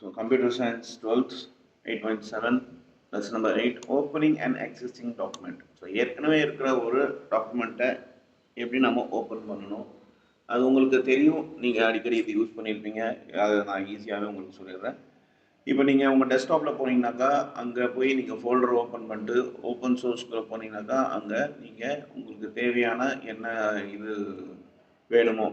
So computer science 12th 8.7 lesson number 8 opening an existing document. So ஏற்கனவே இருக்கிற ஒரு டாக்குமெண்ட்டை எப்படி நம்ம ஓப்பன் பண்ணணும் அது உங்களுக்கு தெரியும். நீங்கள் அடிக்கடி இது யூஸ் பண்ணியிருப்பீங்க. அதை நான் ஈஸியாகவே உங்களுக்கு சொல்லிடுறேன். இப்போ நீங்கள் உங்கள் டெஸ்க்டாப்பில் போனீங்கன்னாக்கா அங்கே போய் நீங்கள் ஃபோல்டர் ஓப்பன் பண்ணிட்டு ஓப்பன் சோர்ஸ்க்குள்ளே போனீங்கன்னாக்கா அங்கே நீங்கள் உங்களுக்கு தேவையான என்ன இது வேணுமோ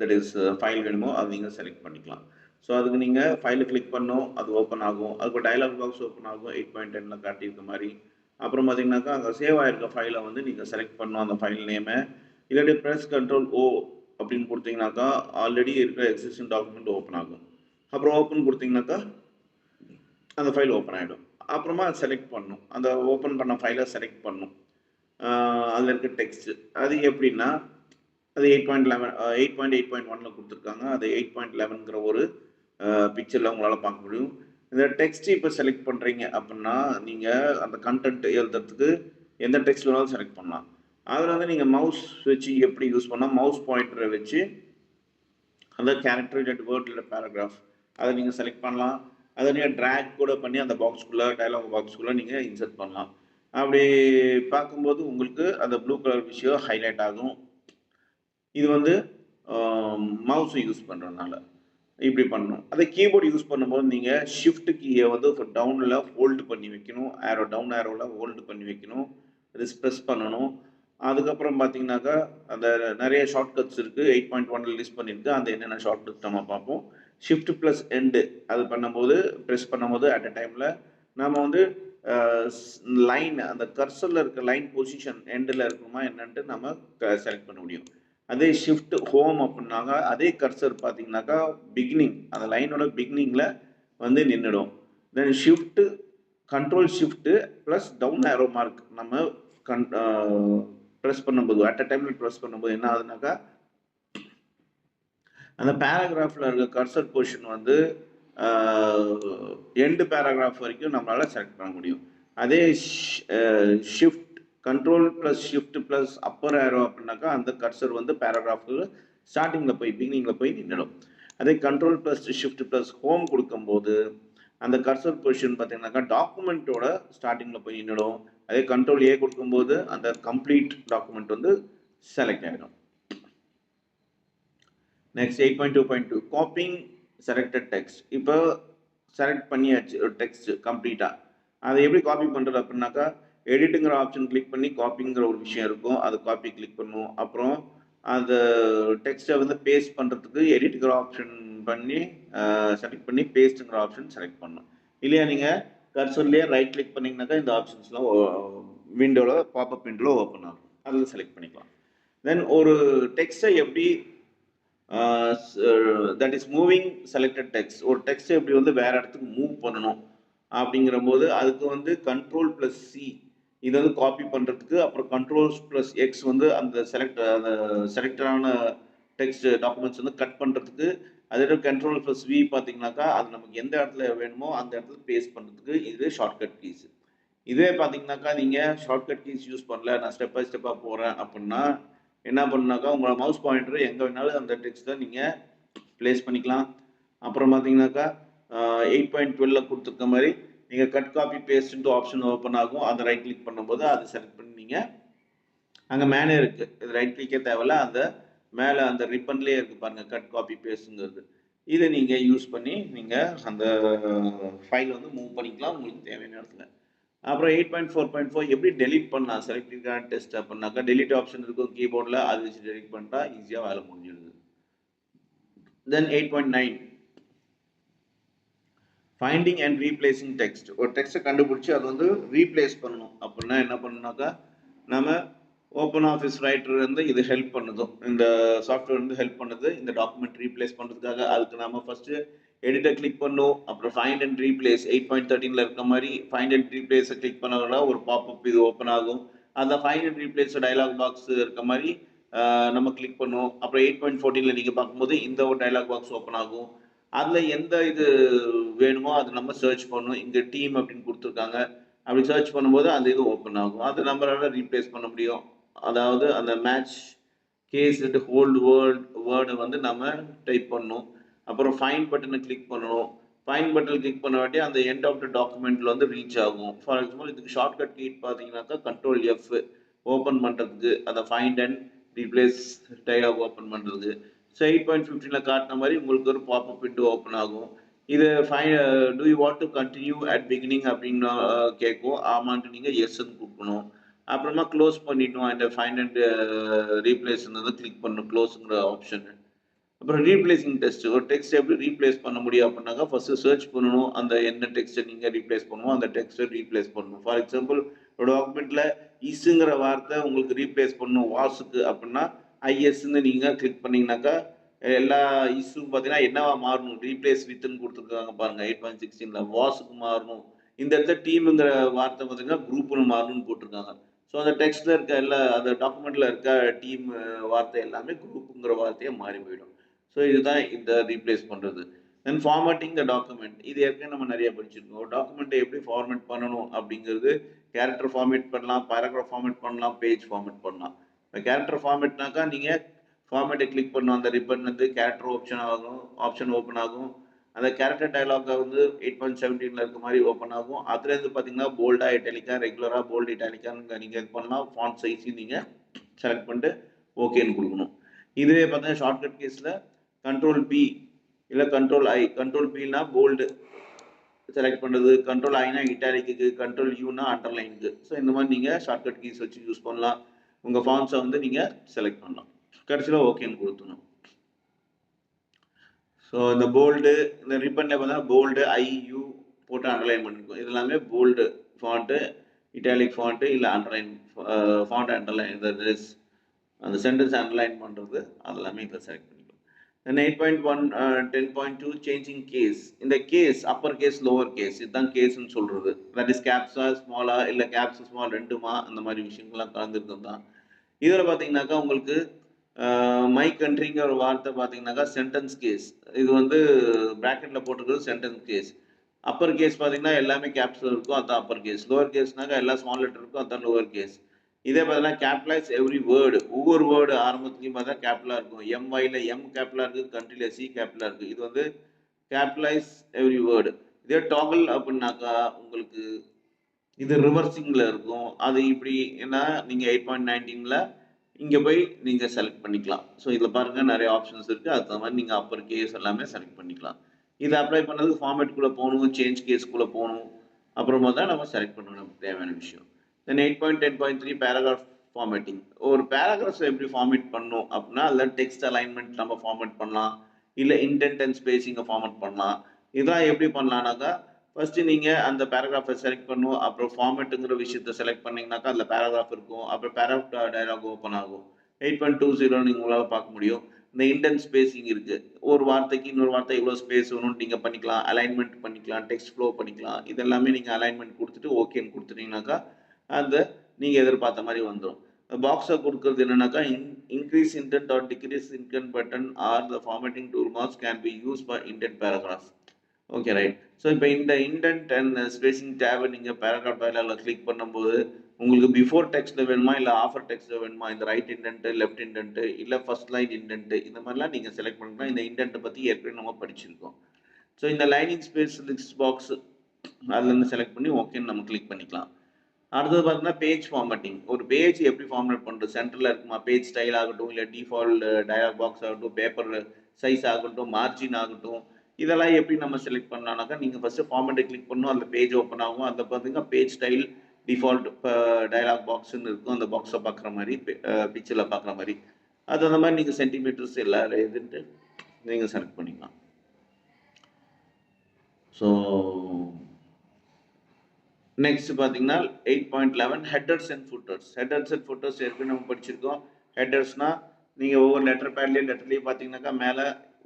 தட் இஸ் ஃபைல் வேணுமோ அது நீங்கள் செலக்ட் பண்ணிக்கலாம். ஸோ அதுக்கு நீங்கள் ஃபைலை கிளிக் பண்ணோம், அது ஓப்பன் ஆகும். அதுக்கு டயலாக் பாக்ஸ் ஓப்பன் ஆகும் 8.10 காட்டியிருக்க மாதிரி. அப்புறம் பார்த்தீங்கன்னாக்கா அங்கே சேவ் ஆகிருக்க ஃபைலை வந்து நீங்கள் செலக்ட் பண்ணணும் அந்த ஃபைல் நேமை. இல்லாட்டி ப்ரெஸ் கண்ட்ரோல் ஓ அப்படின்னு கொடுத்தீங்கன்னாக்கா ஆல்ரெடி இருக்கிற எக்ஸிஸ்டிங் டாக்குமெண்ட் ஓப்பன் ஆகும். அப்புறம் ஓப்பன் கொடுத்தீங்கன்னாக்கா அந்த ஃபைல் ஓப்பன் ஆகிடும். அப்புறமா அதை செலக்ட் பண்ணணும், அந்த ஓப்பன் பண்ண ஃபைலை செலக்ட் பண்ணணும். அதில் இருக்க டெக்ஸ்ட்டு அது எப்படின்னா அது 8.11 8.8.1 கொடுத்துருக்காங்க. அது 8.11ங்கிற ஒரு பிக்சரில் உங்களால் பார்க்க முடியும். இந்த டெக்ஸ்ட் இப்போ செலக்ட் பண்ணுறீங்க அப்படின்னா நீங்கள் அந்த கண்டென்ட் எழுதுறதுக்கு எந்த டெக்ஸ்ட் வேணாலும் செலக்ட் பண்ணலாம். அதில் வந்து நீங்கள் மவுஸ் வச்சு எப்படி யூஸ் பண்ணால் மவுஸ் பாயிண்டரை வச்சு அந்த கேரக்டர் இல்லாட்டி வேர்ட் இல்லை பேராகிராஃப் அதை நீங்கள் செலக்ட் பண்ணலாம். அதை நீங்கள் ட்ராக் கூட பண்ணி அந்த பாக்ஸ்குள்ளே டயலாக் பாக்ஸ்குள்ளே நீங்கள் இன்சர்ட் பண்ணலாம். அப்படி பார்க்கும்போது உங்களுக்கு அந்த ப்ளூ கலர் விஷயம் ஹைலைட் ஆகும். இது வந்து மவுஸை யூஸ் பண்ணுறதுனால இப்படி பண்ணணும். அதே கீபோர்டு யூஸ் பண்ணும்போது நீங்கள் ஷிஃப்ட் கீயை வந்து டவுனில் ஹோல்டு பண்ணி வைக்கணும், ஆரோ டவுன் ஆரோவில் ஹோல்டு பண்ணி வைக்கணும், அது ப்ரெஸ் பண்ணணும். அதுக்கப்புறம் பார்த்தீங்கன்னாக்கா அந்த நிறைய ஷார்ட்கட்ஸ் இருக்குது. 8.1 லிஸ்ட் பண்ணியிருக்கு. அந்த என்னென்ன ஷார்ட்கட்ஸ் நம்ம பார்ப்போம். ஷிஃப்ட் ப்ளஸ் எண்டு அது பண்ணும்போது ப்ரெஸ் பண்ணும்போது அட் அ டைமில் நம்ம வந்து லைன் அந்த கர்சரில் இருக்க லைன் பொசிஷன் எண்டில் இருக்குமா என்னன்ட்டு நம்ம செலக்ட் பண்ண முடியும். அதே ஷிஃப்ட் ஹோம் அப்படின்னாங்க அதே கர்சர் பார்த்தீங்கன்னாக்கா பிகினிங் அந்த லைனோட பிகினிங்கில் வந்து நின்றுடும். Then shift control shift plus down arrow mark நம்ம ப்ரெஸ் பண்ணும்போது அட் அ டைமில் ப்ரெஸ் பண்ணும்போது என்ன ஆகுதுனாக்கா அந்த பேராகிராஃபில் இருக்க கர்சர் பொசிஷன் வந்து எண்டு பேராகிராஃப் வரைக்கும் நம்மளால் செலக்ட் பண்ண முடியும். அதே shift control plus shift plus upper arrow அப்படின்னாக்கா அந்த கர்சர் வந்து பேராகிராஃபு ஸ்டார்டிங்கில் போய் பிகினிங்கில் போய் நின்றுடும். அதே control plus shift plus home கொடுக்கும்போது அந்த கர்சர் பொசிஷன் பார்த்தீங்கன்னாக்கா டாக்குமெண்ட்டோட ஸ்டார்டிங்கில் போய் நின்றுடும். அதே கண்ட்ரோல் ஏ கொடுக்கும்போது அந்த கம்ப்ளீட் டாக்குமெண்ட் வந்து செலக்ட் ஆகிடும். Next 8.2.2 copying selected text. இப்போ செலக்ட் பண்ணியாச்சு ஒரு டெக்ஸ்ட் கம்ப்ளீட்டாக. அதை எப்படி காப்பி பண்ணுறது அப்படின்னாக்கா எடிட்டுங்கிற ஆப்ஷன் கிளிக் பண்ணி காப்பிங்கிற ஒரு விஷயம் இருக்கும், அது காப்பி கிளிக் பண்ணும். அப்புறம் அந்த டெக்ஸ்ட்டை வந்து பேஸ்ட் பண்ணுறதுக்கு எடிட்டுங்கிற ஆப்ஷன் பண்ணி செலக்ட் பண்ணி பேஸ்ட்டுங்கிற ஆப்ஷன் செலக்ட் பண்ணணும். இல்லையா நீங்கள் கர்சர்லேயே ரைட் கிளிக் பண்ணிங்கனாக்கா இந்த ஆப்ஷன்ஸ்லாம் விண்டோவில் பாப்அப் விண்டோவில் ஓப்பன் ஆகும், அதில் செலக்ட் பண்ணிக்கலாம். தென் ஒரு டெக்ஸ்ட்டை எப்படி that is moving selected text ஒரு டெக்ஸ்ட் எப்படி வந்து வேற இடத்துக்கு மூவ் பண்ணணும் அப்படிங்கிற போது அதுக்கு வந்து கண்ட்ரோல் ப்ளஸ் சி இதை வந்து காப்பி பண்ணுறதுக்கு, அப்புறம் கண்ட்ரோல்ஸ் ப்ளஸ் எக்ஸ் வந்து அந்த செலக்டடான டெக்ஸ்ட் டாக்குமெண்ட்ஸ் வந்து கட் பண்ணுறதுக்கு, அதே கண்ட்ரோல் ப்ளஸ் வி பார்த்தீங்கன்னாக்கா அது நமக்கு எந்த இடத்துல வேணுமோ அந்த இடத்துல பேஸ்ட் பண்ணுறதுக்கு இது ஷார்ட்கட் கீஸ். இதே பார்த்தீங்கன்னாக்கா நீங்கள் ஷார்ட்கட் கீஸ் யூஸ் பண்ணல, நான் ஸ்டெப் பை ஸ்டெப்பாக போகிறேன் அப்படின்னா என்ன பண்ணுனாக்கா உங்களோட மவுஸ் பாயிண்டர் எங்கே வேணாலும் அந்த டெக்ஸ்ட்டை நீங்கள் ப்ளேஸ் பண்ணிக்கலாம். அப்புறம் பார்த்தீங்கன்னாக்கா 8.12 கொடுத்துருக்க மாதிரி நீங்கள் cut copy paste option open ஆகும். அதை ரைட் கிளிக் பண்ணும்போது அதை செலக்ட் பண்ணி நீங்கள் அங்கே மேலே இருக்குது, இது ரைட் கிளிக்கே தேவையில்ல, அந்த மேலே அந்த ரிப்பன்லேயே இருக்குது பாருங்கள் கட் காப்பி பேஸ்ட்டுங்கிறது. இதை நீங்கள் யூஸ் பண்ணி நீங்கள் அந்த ஃபைல் வந்து மூவ் பண்ணிக்கலாம் உங்களுக்கு தேவையான இடத்துல. அப்புறம் 8.4.4 எப்படி டெலிட் பண்ணலாம் செலக்டிவான டெஸ்ட் அப்படின்னாக்கா டெலிட் ஆப்ஷன் இருக்கும் கீபோர்டில், அது வச்சு டெலிட் பண்ணிட்டா ஈஸியாக வேலை முடிஞ்சிடுது. தென் 8.9 ஃபைண்டிங் அண்ட் ரீப்ளேசிங் டெக்ஸ்ட். ஒரு டெக்ஸ்ட்டை கண்டுபிடிச்சி அதை வந்து ரீப்ளேஸ் பண்ணணும் அப்படின்னா என்ன பண்ணணுனாக்கா நம்ம ஓப்பன் ஆஃபீஸ் ரைட்டர் வந்து இது ஹெல்ப் பண்ணுதோ, இந்த சாஃப்ட்வேர் வந்து ஹெல்ப் பண்ணுது இந்த டாக்குமெண்ட் ரீப்ளேஸ் பண்ணுறதுக்காக. அதுக்கு நம்ம ஃபஸ்ட்டு எடிட்டை கிளிக் பண்ணும், அப்புறம் ஃபைண்ட் அண்ட் ரீப்ளேஸ் 8.13 இருக்க மாதிரி ஃபைண்ட் அண்ட் ரீப்ளேஸை கிளிக் பண்ணோம்னா ஒரு பாப்அப் இது ஓப்பன் ஆகும். அந்த find and replace dialog box இருக்க மாதிரி நம்ம கிளிக் பண்ணுவோம். அப்புறம் 8.14 நீங்கள் பார்க்கும்போது இந்த ஒரு டயலாக் பாக்ஸ் ஓப்பன் ஆகும். அதில் எந்த இது வேணுமோ அது நம்ம சர்ச் பண்ணணும். இங்கே டீம் அப்படின்னு கொடுத்துருக்காங்க, அப்படி சர்ச் பண்ணும்போது அந்த இது ஓப்பன் ஆகும். அது நம்மளால ரீப்ளேஸ் பண்ண முடியும். அதாவது அந்த மேட்ச் கேஸ் ஹோல்டு வேர்டை வந்து நம்ம டைப் பண்ணணும். அப்புறம் ஃபைண்ட் பட்டனை கிளிக் பண்ணணும். ஃபைண்ட் பட்டன் கிளிக் பண்ண வேண்டிய அந்த எண்ட் ஆஃப் த டாக்குமெண்ட்டில் வந்து ரீச் ஆகும். ஃபார் எக்ஸாம்பிள் இதுக்கு ஷார்ட்கட் கீ பார்த்தீங்கன்னாக்கா கண்ட்ரோல் எஃப் ஓப்பன் பண்ணுறதுக்கு அந்த find and replace dialogue open பண்ணுறது. ஸோ 8.15 காட்டின மாதிரி உங்களுக்கு ஒரு பாப்அப் விண்டோ ஓப்பன் ஆகும். இது do you want to continue at beginning அப்படின்னு கேட்கும். ஆமான்ட்டு நீங்கள் எஸ்ன்னு கொடுக்கணும். அப்புறமா க்ளோஸ் பண்ணிடணும். அந்த ஃபைண்ட் அண்ட் ரீப்ளேஸ்ன்றதை கிளிக் பண்ணணும், க்ளோஸுங்கிற ஆப்ஷனு. அப்புறம் ரீப்ளேசிங் டெஸ்ட், ஒரு டெக்ஸ்ட் எப்படி ரீப்ளேஸ் பண்ண முடியும் அப்படின்னாக்கா ஃபர்ஸ்ட் சர்ச் பண்ணணும். அந்த என்ன டெக்ஸ்ட்டை நீங்கள் ரீப்ளேஸ் பண்ணுவோம் அந்த டெக்ஸ்ட்டை ரீப்ளேஸ் பண்ணணும். ஃபார் எக்ஸாம்பிள் ஒரு டாக்குமெண்ட்டில் இஸ்ஸுங்கிற வார்த்தை உங்களுக்கு ரீப்ளேஸ் பண்ணணும் வாஸுக்கு அப்படின்னா ஐஎஸ்ன்னு நீங்கள் கிளிக் பண்ணிங்கனாக்கா எல்லா இஸ்ஸும் பார்த்தீங்கன்னா என்னவா மாறணும், ரீப்ளேஸ் வித்துன்னு கொடுத்துருக்காங்க பாருங்கள் 8.16 வாஸுக்கு மாறணும். இந்த இடத்துல டீமுங்கிற வார்த்தை பார்த்தீங்கன்னா குரூப்னு மாறணும்னு போட்டிருக்காங்க. ஸோ அந்த டெக்ஸ்ட்டில் இருக்க எல்லா அந்த டாக்குமெண்ட்டில் இருக்க டீம் வார்த்தை எல்லாமே குரூப்புங்கிற வார்த்தையை மாறி போயிடும். ஸோ இதுதான் இந்த ரீப்ளேஸ் பண்ணுறது. தென் ஃபார்மேட்டிங் த டாக்குமெண்ட், இது ஏற்கனவே நம்ம நிறைய படிச்சிருக்கோம். ஒரு டாக்குமெண்ட்டை எப்படி ஃபார்மேட் பண்ணணும் அப்படிங்கிறது கேரக்டர் ஃபார்மேட் பண்ணலாம், பேராகிராஃப் ஃபார்மேட் பண்ணலாம், பேஜ் ஃபார்மேட் பண்ணலாம். இப்போ கேரக்டர் ஃபார்மேட்னாக்கா நீங்கள் ஃபார்மேட்டை கிளிக் பண்ணணும். அந்த ரிப்பன் வந்து கேரக்டர் ஆப்ஷன் ஓப்பன் ஆகும். அந்த கேரக்டர் டைலாக் வந்து 8.17 இருக்க மாதிரி ஓப்பன் ஆகும். அதுலேருந்து பார்த்தீங்கன்னா போல்டா இட்டாலிக்கா ரெகுலராக போல்டு இட்டாலிக்கான்னு நீங்கள் இது பண்ணலாம். ஃபாண்ட் சைஸையும் நீங்கள் செலக்ட் பண்ணிட்டு ஓகேன்னு கொடுக்கணும். இதுவே பார்த்தீங்கன்னா ஷார்ட்கட் கேஸில் கண்ட்ரோல் பி இல்லை கண்ட்ரோல் ஐ, கண்ட்ரோல் பின்னா போல்டு செலக்ட் பண்ணுறது, கண்ட்ரோல் ஐனா இட்டாலிக்கு, கண்ட்ரோல் யூனா அண்டர்லைனுக்கு. ஸோ இந்த மாதிரி நீங்கள் ஷார்ட்கட் கீஸ் வச்சு யூஸ் பண்ணலாம். உங்கள் ஃபார்ம்ஸை வந்து நீங்கள் செலக்ட் பண்ணலாம். கடைசியில் ஓகேன்னு கொடுத்துணும். ஸோ இந்த போல்டு இந்த ரிப்பனில் பார்த்தா போல்டு ஐயூ போட்டு அண்டர்லைன் பண்ணிருக்கோம். இது எல்லாமே போல்டு ஃபாண்ட்டு, இட்டாலிக் ஃபாண்ட்டு இல்லை அண்டர்லைன் ஃபாண்ட் அண்டர்லைன், இந்த அந்த சென்டென்ஸ் அண்டர்லைன் பண்ணுறது அதெல்லாமே இதில் செலக்ட் பண்ணிக்கலாம். Then 8.1 10.2 changing case. இந்த case upper case lower case இதுதான் கேஸ்ன்னு சொல்கிறது. தட் இஸ் கேப்ஸா ஸ்மாலா இல்லை கேப்ஸ் ஸ்மால் ரெண்டுமா அந்த மாதிரி விஷயங்கள்லாம் கலந்துருக்கிறது தான். இதில் பார்த்தீங்கன்னாக்கா உங்களுக்கு மை கண்ட்ரிங்கிற ஒரு வார்த்தை பார்த்தீங்கன்னாக்கா சென்டென்ஸ் கேஸ். இது வந்து ப்ராக்கெட்டில் போட்டிருக்கிறது சென்டென்ஸ் கேஸ். அப்பர் கேஸ் பார்த்தீங்கன்னா எல்லாமே கேப்ஸில் இருக்கும், அதுதான் அப்பர் கேஸ். லோவர் கேஸ்னாக்கா எல்லா ஸ்மால் லெட்டர் இருக்கும், அதுதான் லோவர் கேஸ். இதே பார்த்தீங்கன்னா கேபிட்டலைஸ் எவ்ரி வேர்டு, ஒவ்வொரு வேர்டு ஆரம்பத்துலையும் பார்த்தா கேபிட்டலாக இருக்கும். எம்ஒய்ல எம் கேபிட்டலாக இருக்குது, கண்ட்ரியில் சி கேபிட்டலாக இருக்குது. இது வந்து கேபிட்டலைஸ் எவ்ரி வேர்டு. இதே டாகல் அப்படின்னாக்கா உங்களுக்கு இது ரிவர்சிங்கில் இருக்கும். அது இப்படி ஏன்னா நீங்கள் 8.19 இங்கே போய் நீங்கள் செலக்ட் பண்ணிக்கலாம். ஸோ இதில் பாருங்கள் நிறைய ஆப்ஷன்ஸ் இருக்குது. அது மாதிரி நீங்கள் அப்பர் கேஸ் எல்லாமே செலக்ட் பண்ணிக்கலாம். இதை அப்ளை பண்ணது ஃபார்மேட்டுக்குள்ளே போகணும், சேஞ்ச் கேஸ்க்குள்ளே போகணும், அப்புறமா தான் நம்ம செலக்ட் பண்ணணும் நமக்கு தேவையான விஷயம். தென் 8.10.3 பேராகிராஃப் ஃபார்மேட்டிங். ஒரு பேராகிராஃப்ஸ் எப்படி ஃபார்மேட் பண்ணணும் அப்படின்னா அதில் டெக்ஸ்ட் அலைன்மெண்ட் நம்ம ஃபார்மேட் பண்ணலாம், இல்லை இன்டென்ட் அண்ட் ஸ்பேசிங்கை ஃபார்மேட் பண்ணலாம். இதெல்லாம் எப்படி பண்ணலான்னாக்கா ஃபர்ஸ்ட் நீங்கள் அந்த பேராகிராஃபை செலக்ட் பண்ணும், அப்புறம் ஃபார்மேட்டுங்கிற விஷயத்தை செலக்ட் பண்ணிங்கனாக்கா அதில் பேராகிராஃப் இருக்கும், அப்புறம் பேராகிராஃப் டயலாக் ஓப்பன் ஆகும். 8.20 நீங்கள் உங்களால் பார்க்க முடியும். இந்த இன்டென்ட் ஸ்பேசிங் இருக்குது. ஒரு வார்த்தைக்கு இன்னொரு வார்த்தை எவ்வளோ ஸ்பேஸ் வேணும்னு நீங்கள் பண்ணிக்கலாம், அலைன்மெண்ட் பண்ணிக்கலாம், டெக்ஸ்ட் ஃப்ளோ பண்ணிக்கலாம். இதெல்லாமே நீங்கள் அலைன்மெண்ட் கொடுத்துட்டு ஓகேன்னு கொடுத்துட்டீங்கன்னாக்கா அந்த நீங்கள் எதிர்பார்த்த மாதிரி வந்துடும். பாக்ஸை கொடுக்குறது என்னன்னாக்கா increase indent or decrease indent button or the formatting tool marks can be use for indent paragraph. Okay right. So இப்போ இந்த இன்டென்ட் அண்ட் ஸ்பேசிங் டேபை நீங்கள் பேராகிராஃப் டயலாகில் கிளிக் பண்ணும்போது உங்களுக்கு பிஃபோர் டெக்ஸ்ட்டில் வேணுமா இல்லை ஆஃபர் டெக்ஸ்ட்டில் வேணுமா, இந்த ரைட் இன்டென்ட்டு, லெஃப்ட் இன்டென்ட்டு, இல்லை ஃபர்ஸ்ட் லைன் இன்டென்ட்டு, இந்த மாதிரிலாம் நீங்கள் செலக்ட் பண்ணிக்கலாம். இந்த இன்டென்ட்டை பற்றி ஏற்கனவே நம்ம படிச்சிருக்கோம். ஸோ இந்த லைனிங் ஸ்பேஸ் லிஸ்ட் பாக்ஸ் அதுலேருந்து செலக்ட் பண்ணி ஓகேன்னு நம்ம கிளிக் பண்ணிக்கலாம். அடுத்தது பார்த்தீங்கன்னா பேஜ் ஃபார்மேட்டிங். ஒரு பேஜ் எப்படி ஃபார்மேட் பண்ணுறது, சென்டரில் இருக்குமா, பேஜ் ஸ்டைல் ஆகட்டும், இல்லை டிஃபால்ட் டயலாக் பாக்ஸ் ஆகட்டும், பேப்பர் சைஸ் ஆகட்டும், மார்ஜின் ஆகட்டும், இதெல்லாம் எப்படி நம்ம செலக்ட் பண்ணலாம்னாக்கா நீங்கள் ஃபஸ்ட்டு ஃபார்மேட்டை கிளிக் பண்ணணும், அந்த பேஜ் ஓப்பன் ஆகும். அதில் பார்த்தீங்கன்னா பேஜ் ஸ்டைல் டிஃபால்ட் டயலாக் பாக்ஸ்ன்னு இருக்கும். அந்த பாக்ஸை பார்க்குற மாதிரி பிக்சரில் பார்க்குற மாதிரி அது அந்த மாதிரி நீங்கள் சென்டிமீட்டர்ஸ் எல்லாம் எதுன்ட்டு நீங்கள் செலக்ட் பண்ணிக்கலாம். ஸோ நெக்ஸ்ட் பார்த்தீங்கன்னா 8.11 headers and footers. Headers and footers ஏற்கனவே நம்ம படிச்சிருக்கோம். ஹெட்டர்ஸ்னால் நீங்கள் ஒவ்வொரு லெட்டர்லேயும் பார்த்தீங்கன்னாக்கா மேலே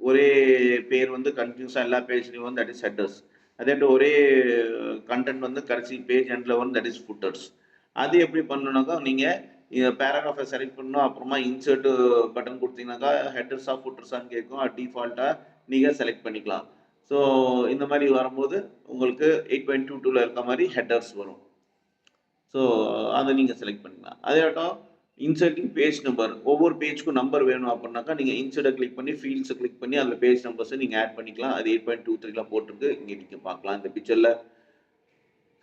ஒரே பேர் வந்து கண்டினியூஸாக எல்லா பேஜ்லேயும் வந்து தட் இஸ் ஹெட்டர்ஸ். அதே ஒரே கண்டென்ட் வந்து கடைசி பேஜ் எண்டில் வந்து தட் இஸ் ஃபுட்டர்ஸ். அது எப்படி பண்ணணுனாக்கா நீங்கள் பேராகிராஃபை செலக்ட் பண்ணணும், அப்புறமா இன்சர்ட் பட்டன் கொடுத்தீங்கன்னாக்கா ஹெட்டர்ஸாக ஃபுட்டர்ஸான்னு கேட்கும். அது டிஃபால்ட்டாக நீங்கள் செலக்ட் பண்ணிக்கலாம். ஸோ இந்த மாதிரி வரும்போது உங்களுக்கு 8.22 இருக்க மாதிரி ஹெட்டர்ஸ் வரும். ஸோ அதை நீங்கள் செலக்ட் பண்ணிக்கலாம். அதே ஆட்டம் இன்சர்ட்டிங் பேஜ் நம்பர், ஒவ்வொரு பேஜ்க்கும் நம்பர் வேணும் அப்படின்னாக்கா நீங்கள் இன்சர்ட்டை கிளிக் பண்ணி ஃபீல்ட்ஸை கிளிக் பண்ணி அதில் பேஜ் நம்பர்ஸை நீங்கள் ஆட் பண்ணிக்கலாம். அது 8.23ல போட்டிருக்கு, இங்கே நீங்கள் பார்க்கலாம் இந்த பிக்சரில்.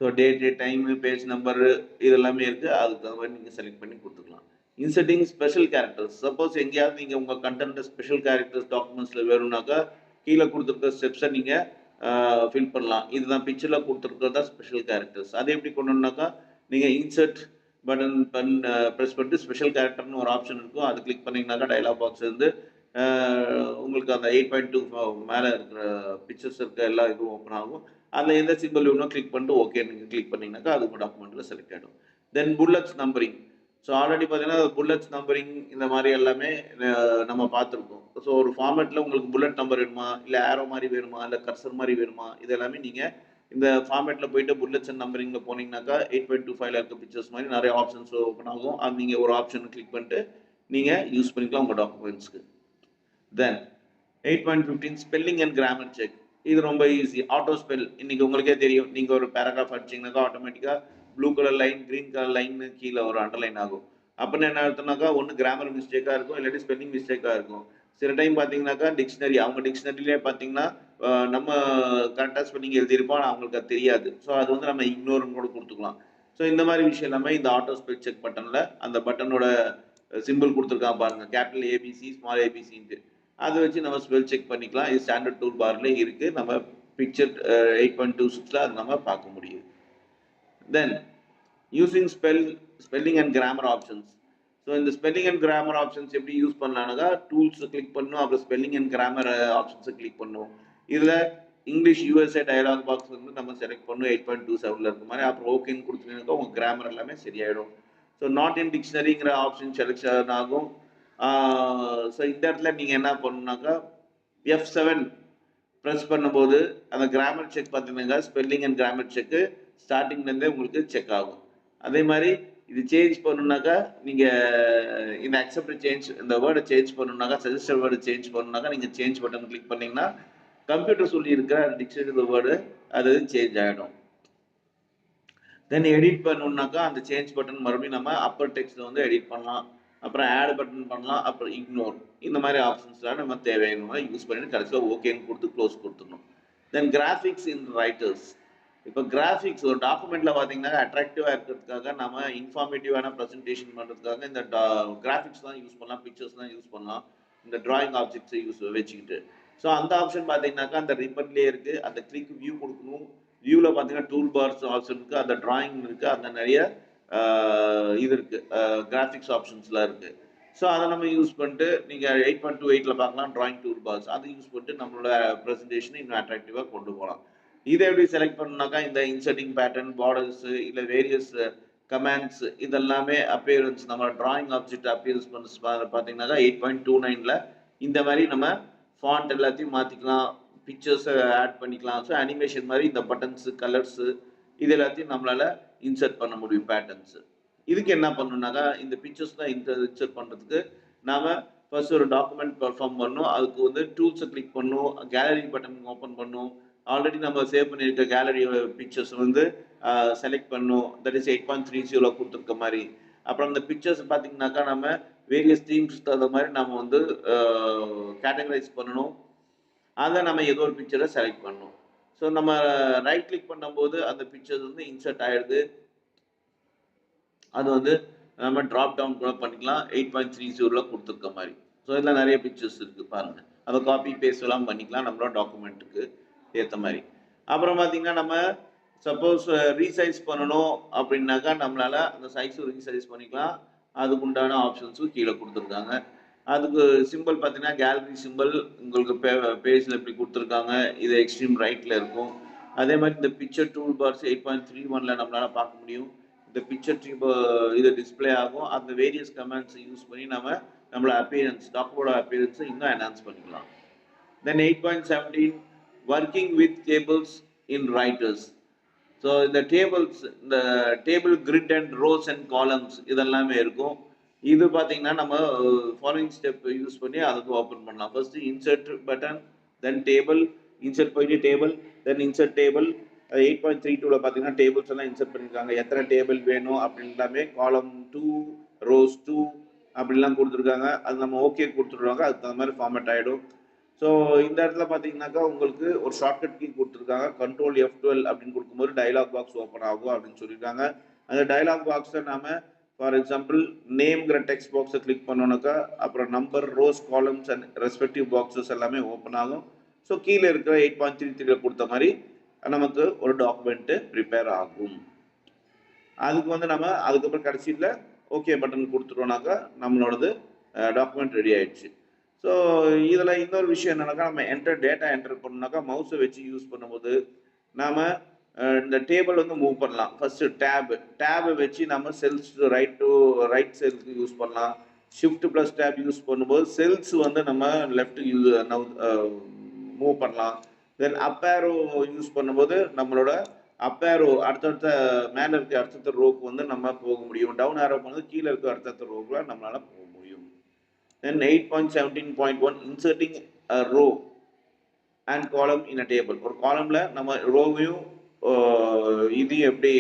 So date, time, page number இதெல்லாமே இருக்குது. அதுக்கு தகுந்த மாதிரி நீங்கள் செலக்ட் பண்ணி கொடுத்துக்கலாம். இன்சர்ட்டிங் ஸ்பெஷல் கேரக்டர்ஸ், சப்போஸ் எங்கேயாவது நீங்கள் உங்கள் கண்டென்ட் ஸ்பெஷல் கேரக்டர்ஸ் டாக்குமெண்ட்ஸில் வேணும்னாக்கா கீழே கொடுத்துருக்க ஸ்டெப்ஸை நீங்கள் ஃபில் பண்ணலாம். இதுதான் பிக்சரில் கொடுத்துருக்கிறதா ஸ்பெஷல் கேரக்டர்ஸ். அதை எப்படி கொண்டுனாக்கா நீங்கள் இன்சர்ட் பட்டன் ப்ரெஸ் பண்ணிட்டு ஸ்பெஷல் கேரக்டர்னு ஒரு ஆப்ஷன் இருக்கும். அது கிளிக் பண்ணிங்கனாக்கா டயலாக் பாக்ஸ் வந்து உங்களுக்கு அந்த 8.2 மேலே இருக்கிற பிக்சர்ஸ் இருக்க எல்லா இதுவும் ஓப்பன் ஆகும். அதில் எந்த சிம்பிள் வேணும் கிளிக் பண்ணிட்டு ஓகே நீங்கள் கிளிக் பண்ணிங்கனாக்கா அது உங்கள் டாக்குமெண்ட்டில் செலக்ட் ஆகிடும். தென் புல்லட்ஸ் நம்பரிங். ஸோ ஆல்ரெடி பார்த்தீங்கன்னா புல்லட்ஸ் நம்பரிங் இந்த மாதிரி எல்லாமே நம்ம பார்த்துருக்கோம். ஸோ ஒரு ஃபார்மேட்டில் உங்களுக்கு புல்லட் நம்பர் வேணுமா, இல்லை ஆரோ மாதிரி வேணுமா, இல்லை கர்சர் மாதிரி வேணுமா, இது எல்லாமே நீங்கள் இந்த ஃபார்மேட்டில் போயிட்டு புல்லட்ஸ் அண்ட் நம்பரிங்கில் போனீங்கன்னாக்கா 8.25ல இருக்க பிக்சர்ஸ் மாதிரி நிறைய ஆப்ஷன்ஸ் ஓப்பன் ஆகும். அது நீங்கள் ஒரு ஆப்ஷன் கிளிக் பண்ணிட்டு நீங்கள் யூஸ் பண்ணிக்கலாம் உங்கள் டாக்குமெண்ட்ஸ்க்கு. தென் 8.15 ஸ்பெல்லிங் அண்ட் கிராமர் செக். இது ரொம்ப ஈஸி. ஆட்டோ ஸ்பெல் இன்னைக்கு உங்களுக்கே தெரியும். நீங்கள் ஒரு பேராகிராஃப் அடிச்சிங்கனாக்கா ஆட்டோமேட்டிக்காக blue colour line, green colour line கீழே ஒரு அண்டர்லைன் ஆகும். அப்படின்னு என்ன அர்த்தம்னாக்கா ஒன்று கிராமர் மிஸ்டேக்காக இருக்கும், இல்லாட்டி ஸ்பெல்லிங் மிஸ்டேக்காக இருக்கும். சில டைம் பார்த்தீங்கன்னாக்கா டிக்ஷனரி, அவங்க டிக்ஷனரியிலே பார்த்தீங்கன்னா நம்ம கரெக்டாக ஸ்பெல்லிங் எழுதியிருப்போம், ஆனால் அவங்களுக்கு அது தெரியாது. ஸோ அது வந்து நம்ம இக்னோர்னு கூட கொடுத்துக்கலாம். ஸோ இந்த மாதிரி விஷயம் எல்லாமே இந்த ஆட்டோ ஸ்பெல் செக் பட்டனில் அந்த பட்டனோட சிம்பிள் கொடுத்துருக்கான் பாருங்க, கேபிட்டல் ஏபிசி, ஸ்மால் ஏபிசின்ட்டு. அதை வச்சு நம்ம ஸ்பெல் செக் பண்ணிக்கலாம். இது ஸ்டாண்டர்ட் டூல் பார்லேயே இருக்குது. நம்ம பிக்சர் 8.26ல அது நம்ம பார்க்க முடியுது. Then using spelling and grammar options. So இந்த ஸ்பெல்லிங் அண்ட் கிராமர் ஆப்ஷன்ஸ் எப்படி யூஸ் பண்ணலாம்னாக்கா டூல்ஸ் கிளிக் பண்ணணும், அப்புறம் ஸ்பெல்லிங் அண்ட் கிராமர் ஆப்ஷன்ஸை கிளிக் பண்ணுவோம். இதில் இங்கிலீஷ் யூஎஸ்ஏ டயலாக் பாக்ஸ் வந்து நம்ம செலக்ட் பண்ணணும் 8.27ல இருக்க மாதிரி. அப்புறம் ஓகேன்னு கொடுத்தீங்கன்னாக்கா உங்கள் கிராமர் எல்லாமே சரியாயிடும். ஸோ நாட் இன் டிக்ஷனரிங்கிற ஆப்ஷன் செலக்ஷன் ஆகும். ஸோ இந்த இடத்துல நீங்கள் என்ன பண்ணணுன்னாக்கா F7 ப்ரெஸ் பண்ணும்போது அந்த கிராமர் செக் பார்த்தீங்கன்னா ஸ்பெல்லிங் அண்ட் கிராமர் செக்கு ஸ்டார்டிங்லேருந்தே உங்களுக்கு செக் ஆகும். அதே மாதிரி இது சேஞ்ச் பண்ணணுன்னாக்கா நீங்கள் இந்த அக்செப்ட் சேஞ்ச் இந்த வேர்டை சேஞ்ச் பண்ணணுன்னாக்கா, சஜஸ்டட் வேர்டு சேஞ்ச் பண்ணணுன்னாக்கா நீங்கள் சேஞ்ச் பட்டன் கிளிக் பண்ணிங்கன்னா கம்ப்யூட்டர் சொல்லி இருக்கிற டிக்ஷனரி வேர்டு அது சேஞ்ச் ஆகிடும். தென் எடிட் பண்ணணுன்னாக்கா அந்த சேஞ்ச் பட்டன் மறுபடியும் நம்ம அப்பர் டெக்ஸ்ட்டில் வந்து எடிட் பண்ணலாம். அப்புறம் ஆட் பட்டன் பண்ணலாம், அப்புறம் இக்னோர், இந்த மாதிரி ஆப்ஷன்ஸ்லாம் நம்ம தேவையான யூஸ் பண்ணிட்டு கடைசியில் ஓகேன்னு கொடுத்து க்ளோஸ் கொடுத்துடணும். தென் கிராஃபிக்ஸ் இன் ரைட்டர்ஸ். இப்போ கிராஃபிக்ஸ் ஒரு டாக்குமெண்ட்டில் பார்த்தீங்கன்னா அட்ராக்டிவாக இருக்கிறதுக்காக நம்ம இன்ஃபார்மேட்டிவான ப்ரெசன்டேஷன் பண்ணுறதுக்காக இந்த கிராஃபிக்ஸ் தான் யூஸ் பண்ணலாம், பிக்சர்ஸ் தான் யூஸ் பண்ணலாம், இந்த ட்ராயிங் ஆப்ஜெக்ட்ஸை வச்சுக்கிட்டு. ஸோ அந்த ஆப்ஷன் பார்த்தீங்கன்னாக்கா அந்த ரிப்பன்லேயே இருக்குது. அந்த கிளிக் வியூ கொடுக்கணும். வியூவில் பார்த்தீங்கன்னா டூல் பார்ஸ் ஆப்ஷன் இருக்குது, அந்த ட்ராயிங் இருக்குது, அந்த நிறைய இது இருக்குது, கிராஃபிக்ஸ் ஆப்ஷன்ஸ்லாம் இருக்குது. ஸோ அதை நம்ம யூஸ் பண்ணிட்டு நீங்கள் 8.28ல பார்க்கலாம் ட்ராயிங் டூல் பார்ஸ். அதை யூஸ் பண்ணிட்டு நம்மளோட ப்ரெசன்டேஷனை இன்னும் அட்ராக்டிவாக கொண்டு போகலாம். இதை எப்படி செலக்ட் பண்ணணும்னாக்கா இந்த இன்சர்ட்டிங் பேட்டர்ன், பார்டர்ஸு, இல்லை வேரியஸ் கமாண்ட்ஸ் இதெல்லாமே அப்பியரன்ஸ் நம்ம ட்ராயிங் ஆப்ஜெக்ட் அப்பியரன்ஸ் பார்த்தீங்கன்னாக்கா 8.29ல இந்த மாதிரி நம்ம ஃபாண்ட் எல்லாத்தையும் மாற்றிக்கலாம், பிக்சர்ஸை ஆட் பண்ணிக்கலாம். ஸோ அனிமேஷன் மாதிரி இந்த பட்டன்ஸு, கலர்ஸு இது எல்லாத்தையும் நம்மளால் இன்சர்ட் பண்ண முடியும் பேட்டர்ன்ஸு. இதுக்கு என்ன பண்ணணுன்னாக்கா இந்த பிக்சர்ஸ்லாம் இன்சர்ட் பண்ணுறதுக்கு நாம் ஃபர்ஸ்ட் ஒரு டாக்குமெண்ட் பெர்ஃபார்ம் பண்ணணும். அதுக்கு வந்து டூல்ஸை கிளிக் பண்ணணும், கேலரி பட்டன் ஓப்பன் பண்ணணும். ஆல்ரெடி நம்ம சேவ் பண்ணியிருக்க கேலரி பிக்சர்ஸ் வந்து செலக்ட் பண்ணணும். தட் இஸ் 8.30 கொடுத்துருக்க மாதிரி. அப்புறம் அந்த பிக்சர்ஸ் பார்த்தீங்கன்னாக்கா நம்ம வேரியஸ் தீம்ஸ் தகுந்த மாதிரி நம்ம வந்து கேட்டகரைஸ் பண்ணணும். அதை நம்ம ஏதோ ஒரு பிக்சரை செலக்ட் பண்ணணும். ஸோ நம்ம ரைட் கிளிக் பண்ணும்போது அந்த பிக்சர்ஸ் வந்து இன்சர்ட் ஆகிடுது. அது வந்து நம்ம ட்ராப் டவுன் கூட பண்ணிக்கலாம் 8.30ல கொடுத்துருக்க மாதிரி. ஸோ இதில் நிறைய பிக்சர்ஸ் இருக்குது பாருங்கள். அதை காப்பி பேஸ்ட் எல்லாம் பண்ணிக்கலாம் நம்மளோட டாக்குமெண்ட்டுக்கு ஏற்ற மாதிரி. அப்புறம் பார்த்தீங்கன்னா நம்ம சப்போஸ் ரீசைஸ் பண்ணணும் அப்படின்னாக்கா நம்மளால் அந்த சைஸும் ரீசைஸ் பண்ணிக்கலாம். அதுக்கு உண்டான ஆப்ஷன்ஸும் கீழே கொடுத்துருக்காங்க. அதுக்கு சிம்பிள் பார்த்தீங்கன்னா கேலரி சிம்பிள் உங்களுக்கு பேஜில் இப்படி கொடுத்துருக்காங்க. இது எக்ஸ்ட்ரீம் ரைட்டில் இருக்கும். அதே மாதிரி இந்த பிக்சர் டூல் பார்ஸ் 8.31ல நம்மளால் பார்க்க முடியும். இந்த பிக்சர் இது டிஸ்பிளே ஆகும். அந்த வேரியஸ் கமெண்ட்ஸை யூஸ் பண்ணி நம்மளோட அப்பியரன்ஸ், டாக்குமெண்டோட அப்பியரன்ஸை இன்னும் என்ஹான்ஸ் பண்ணிக்கலாம். Then 8.17 working with tables in writers. So இந்த table grid and rows and columns இதெல்லாமே இருக்கும். இது பார்த்தீங்கன்னா நம்ம ஃபாலோயிங் ஸ்டெப் யூஸ் பண்ணி அதுக்கு ஓப்பன் பண்ணலாம். ஃபர்ஸ்ட் இன்சர்ட் பட்டன், தென் டேபிள், இன்சர்ட் போயிட்டு டேபிள், தென் இன்சர்ட் டேபிள். 8.32ல பார்த்தீங்கன்னா டேபிள்ஸ் எல்லாம் இன்சர்ட் பண்ணியிருக்காங்க. எத்தனை டேபிள் வேணும் அப்படின்னு எல்லாமே காலம் 2, ரோஸ் 2 அப்படிலாம் கொடுத்துருக்காங்க. அது நம்ம ஓகே கொடுத்துருவாங்க, அதுக்கு தகுந்த மாதிரி ஃபார்மேட் ஆகிடும். ஸோ இந்த இடத்துல பார்த்தீங்கன்னாக்கா உங்களுக்கு ஒரு ஷார்ட்கட் கீ கொடுத்துருக்காங்க. கண்ட்ரோல் F12 அப்படின்னு கொடுக்கும்போது டயலாக் பாக்ஸ் ஓப்பன் ஆகும் அப்படின்னு சொல்லியிருக்காங்க. அந்த டயலாக் பாக்ஸை நாம ஃபார் எக்ஸாம்பிள் நேம்ங்கிற டெக்ஸ்ட் பாக்ஸை கிளிக் பண்ணோன்னாக்கா அப்புறம் number, rose, columns and respective boxes எல்லாமே ஓப்பன் ஆகும். ஸோ கீழே இருக்கிற 8.33 கொடுத்த மாதிரி நமக்கு ஒரு டாக்குமெண்ட்டு ப்ரிப்பேர் ஆகும். அதுக்கு வந்து நம்ம அதுக்கப்புறம் கடைசியில் ஓகே பட்டன் கொடுத்துட்டோம்னாக்கா நம்மளோடது டாக்குமெண்ட் ரெடி ஆயிடுச்சு. ஸோ இதில் இன்னொரு விஷயம் என்னன்னாக்கா நம்ம டேட்டா என்டர் பண்ணோம்னாக்கா மவுஸை வச்சு யூஸ் பண்ணும்போது நாம் இந்த டேபிள் வந்து மூவ் பண்ணலாம். ஃபர்ஸ்ட் டேபை வச்சு நம்ம செல்ஸ் ரைட் செல்ஸ்க்கு யூஸ் பண்ணலாம். ஷிஃப்ட் ப்ளஸ் டேப் யூஸ் பண்ணும்போது செல்ஸ் வந்து நம்ம லெஃப்ட் மூவ் பண்ணலாம். தென் அப் ஏரோ யூஸ் பண்ணும்போது நம்மளோட அப் ஏரோ அடுத்தடுத்த மேலே இருக்க அடுத்தடுத்த ரோக்கு வந்து நம்ம போக முடியும். டவுன் ஏரோ பண்ணும்போது கீழே இருக்க அடுத்தடுத்த ரோக்குல நம்மளால போக முடியும். தென் 8.17.1 இன்சர்ட்டிங் ரோ அண்ட் காலம் இன் அ டேபிள். ஒரு காலம்ல நம்ம ரோவையும் இதையும் எப்படி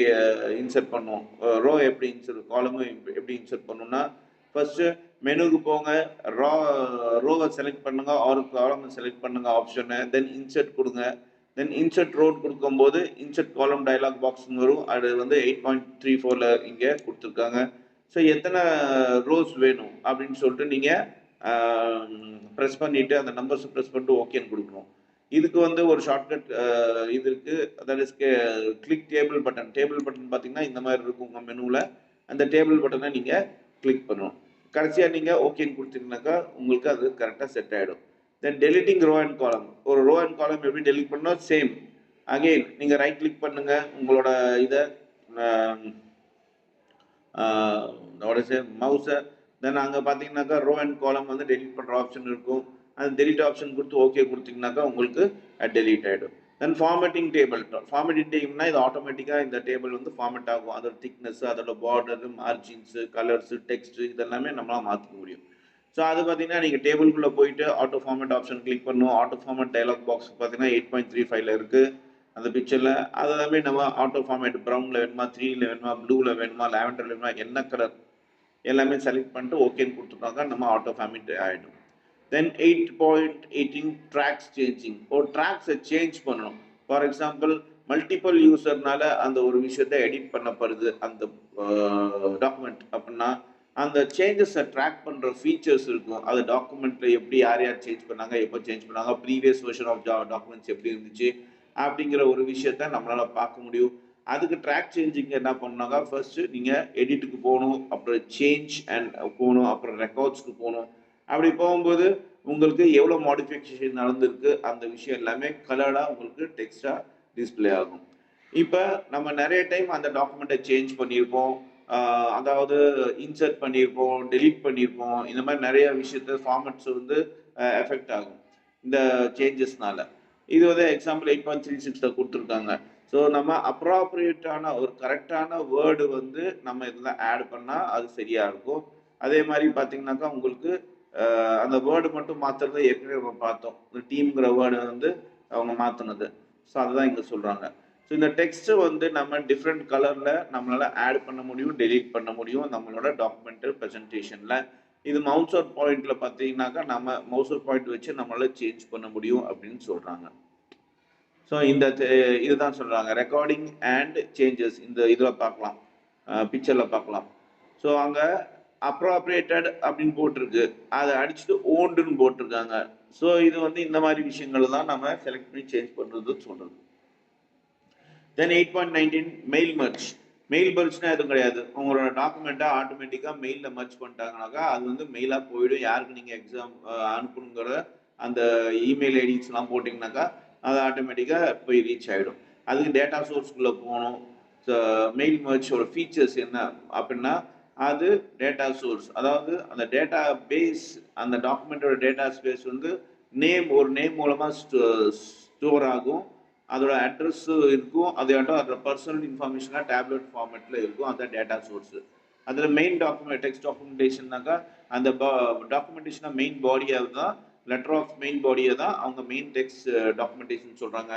இன்சர்ட் பண்ணுவோம், ரோ எப்படி காலமும் எப்படி இன்சர்ட் பண்ணணும்னா ஃபர்ஸ்ட் மெனுக்கு போங்க, ரோவை செலக்ட் பண்ணுங்க, ஆர் காலமை செலக்ட் பண்ணுங்க ஆப்ஷனை, தென் இன்சர்ட் கொடுங்க. தென் இன்சர்ட் ரோட் கொடுக்கும்போது இன்சர்ட் காலம் டயலாக் பாக்ஸ் வரும். அது வந்து 8.34 இங்கே கொடுத்துருக்காங்க. ஸோ எத்தனை ரோஸ் வேணும் அப்படின்னு சொல்லிட்டு நீங்கள் ப்ரெஸ் பண்ணிவிட்டு அந்த நம்பர்ஸ் ப்ரெஸ் பண்ணிட்டு ஓகேன்னு கொடுக்கணும். இதுக்கு வந்து ஒரு ஷார்ட்கட் இது இருக்கு, that is click table button. Table button பார்த்தீங்கன்னா இந்த மாதிரி இருக்கும் உங்கள் மெனுவில். அந்த டேபிள் பட்டனை நீங்கள் கிளிக் பண்ணணும். கடைசியாக நீங்கள் ஓகேன்னு கொடுத்தீங்கன்னாக்கா உங்களுக்கு அது கரெக்டாக செட் ஆகிடும். தென் டெலிட்டிங் ரோ அண்ட் காலம். ஒரு ரோ அண்ட் காலம் எப்படி டெலிட் பண்ணோம், சேம் அகெயின் நீங்கள் ரைட் கிளிக் பண்ணுங்க உங்களோட இதை மவுஸை. தென் அங்கே பார்த்தீங்கன்னாக்கா ரோ அண்ட் காலம் வந்து டெலிட் பண்ணுற ஆப்ஷன் இருக்கும். அது டெலிட் ஆப்ஷன் கொடுத்து ஓகே கொடுத்தீங்கன்னாக்கா உங்களுக்கு டெலிட் ஆகிடும். தென் ஃபார்மேட்டிங் டேபிள். ஃபார்மேட்டிங் டேபிள்னா இது ஆட்டோமேட்டிக்காக இந்த டேபிள் வந்து ஃபார்மேட் ஆகும். அதோட திக்னஸ், அதோட பார்டரு, மார்ஜின்ஸு, கலர்ஸு, டெக்ஸ்ட்டு இதெல்லாமே நம்மளால் மாற்றிக்க முடியும். ஸோ அது பார்த்தீங்கன்னா நீங்கள் டேபிள்குள்ளே போயிட்டு ஆட்டோ ஃபார்மேட் ஆப்ஷன் கிளிக் பண்ணணும். ஆட்டோ ஃபார்மேட் டயலாக் பாக்ஸ் பார்த்தீங்கன்னா 8.35 இருக்குது அந்த பிக்சரில். அதெல்லாமே நம்ம ஆட்டோ ஃபார்மேட் ப்ரௌனில் வேணுமா, 3ல வேணுமா, ப்ளூவில் வேணுமா, லேவெண்டரில் வேணுமா, என்ன கலர் எல்லாமே செலக்ட் பண்ணிட்டு ஓகேன்னு கொடுத்துட்டாங்க, நம்ம ஆட்டோ ஃபார்மேட் ஆகிடும். தென் 8.18 ட்ராக்ஸ் சேஞ்சிங். ஒரு ட்ராக்ஸை சேஞ்ச் பண்ணணும். ஃபார் எக்ஸாம்பிள் மல்டிபிள் யூசர்னால அந்த ஒரு விஷயத்தை எடிட் பண்ணப்படுது அந்த டாக்குமெண்ட் அப்படின்னா அந்த சேஞ்சஸை ட்ராக் பண்ணுற ஃபீச்சர்ஸ் இருக்கும். அது டாக்குமெண்ட்டில் எப்படி யார் யார் சேஞ்ச் பண்ணாங்க, எப்போ சேஞ்ச் பண்ணாங்க, ப்ரீவியஸ் வெர்ஷன் ஆஃப் டாக்குமெண்ட்ஸ் எப்படி இருந்துச்சு அப்படிங்கிற ஒரு விஷயத்த நம்மளால் பார்க்க முடியும். அதுக்கு ட்ராக் சேஞ்சிங் என்ன பண்ணாங்க, ஃபர்ஸ்ட் நீங்கள் எடிட்டுக்கு போகணும், அப்புறம் சேஞ்ச் அண்ட் போகணும், அப்புறம் ரெக்கார்ட்ஸ்க்கு போகணும். அப்படி போகும்போது உங்களுக்கு எவ்வளோ மாடிஃபிகேஷன் நடந்திருக்கு அந்த விஷயம் எல்லாமே கலர்டாக உங்களுக்கு டெக்ஸ்டாக டிஸ்பிளே ஆகும். இப்போ நம்ம நிறைய டைம் அந்த டாக்குமெண்ட்டை சேஞ்ச் பண்ணியிருப்போம், அதாவது இன்சர்ட் பண்ணியிருப்போம், டெலீட் பண்ணியிருப்போம். இந்த மாதிரி நிறைய விஷயத்த ஃபார்மட்ஸ் வந்து எஃபெக்ட் ஆகும் இந்த சேஞ்சஸ்னால. இது வந்து எக்ஸாம்பிள் 8.36 கொடுத்துருக்காங்க. ஸோ நம்ம அப்ராப்ரியேட்டான ஒரு கரெக்டான வேர்டு வந்து நம்ம இதில் ஆட் பண்ணால் அது சரியாக இருக்கும். அதே மாதிரி பார்த்தீங்கன்னாக்கா உங்களுக்கு அந்த வேர்டு மட்டும் மாற்றுறது ஏற்கனவே நம்ம பார்த்தோம். இந்த டீம்ங்கிற வேர்டு வந்து அவங்க மாற்றினது. ஸோ அதுதான் இங்கே சொல்கிறாங்க. ஸோ இந்த டெக்ஸ்ட்டு வந்து நம்ம டிஃப்ரெண்ட் கலரில் நம்மளால் ஆட் பண்ண முடியும், டெலீட் பண்ண முடியும் நம்மளோட டாக்குமெண்ட்டு ப்ரெசன்டேஷனில். இது மவுசர் பாயிண்டில் பார்த்தீங்கன்னாக்கா நம்ம மவுசர் பாயிண்ட் வச்சு நம்மளால் சேஞ்ச் பண்ண முடியும் அப்படின்னு சொல்கிறாங்க. ஸோ இந்த இதுதான் சொல்கிறாங்க ரெக்கார்டிங் அண்ட் சேஞ்சஸ். இந்த இதில் பார்க்கலாம், பிக்சரில் பார்க்கலாம். ஸோ அங்கே அப்ராப்ரியேட்டட் அப்படின்னு போட்டிருக்கு, அதை அடிச்சுட்டு ஓண்டுன்னு போட்டிருக்காங்க. ஸோ இது வந்து இந்த மாதிரி விஷயங்கள் தான் நம்ம செலக்ட் பண்ணி சேஞ்ச் பண்ணுறதுன்னு சொல்கிறது. தென் 8.19 மெயில் மர்ச். மெயில் மர்ச்னா எதுவும் கிடையாது, உங்களோட டாக்குமெண்ட்டை ஆட்டோமேட்டிக்காக மெயிலில் மர்ச் பண்ணிட்டாங்கனாக்கா அது வந்து மெயிலாக போயிடும். யாருக்கு நீங்கள் எக்ஸாம் அனுப்பணுங்கிற அந்த இமெயில் ஐடிஸ்லாம் போட்டிங்கனாக்கா அது ஆட்டோமேட்டிக்காக போய் ரீச் ஆகிடும். அதுக்கு டேட்டா சோர்ஸ்குள்ளே போகணும். ஸோ மெயில் மர்ச்சோட ஃபீச்சர்ஸ் என்ன அப்படின்னா அது டேட்டா சோர்ஸ், அதாவது அந்த டேட்டா பேஸ், அந்த டாக்குமெண்ட்டோட டேட்டா ஸ்பேஸ் வந்து ஒரு நேம் மூலமாக ஸ்டோர் ஆகும். அதோட அட்ரஸ் இருக்கும், அதோட பர்சனல் இன்ஃபர்மேஷனாக டேப்லெட் ஃபார்மேட்டில் இருக்கும். அந்த டேட்டா சோர்ஸு. அதில் மெயின் டாக்குமெண்ட் டெக்ஸ்ட் டாக்குமெண்டேஷன்னாக்கா அந்த டாக்குமெண்டேஷனாக மெயின் பாடியாக தான், லெட்டர் ஆஃப் மெயின் பாடியை தான் அவங்க மெயின் டெக்ஸ்ட் டாக்குமெண்டேஷன் சொல்கிறாங்க.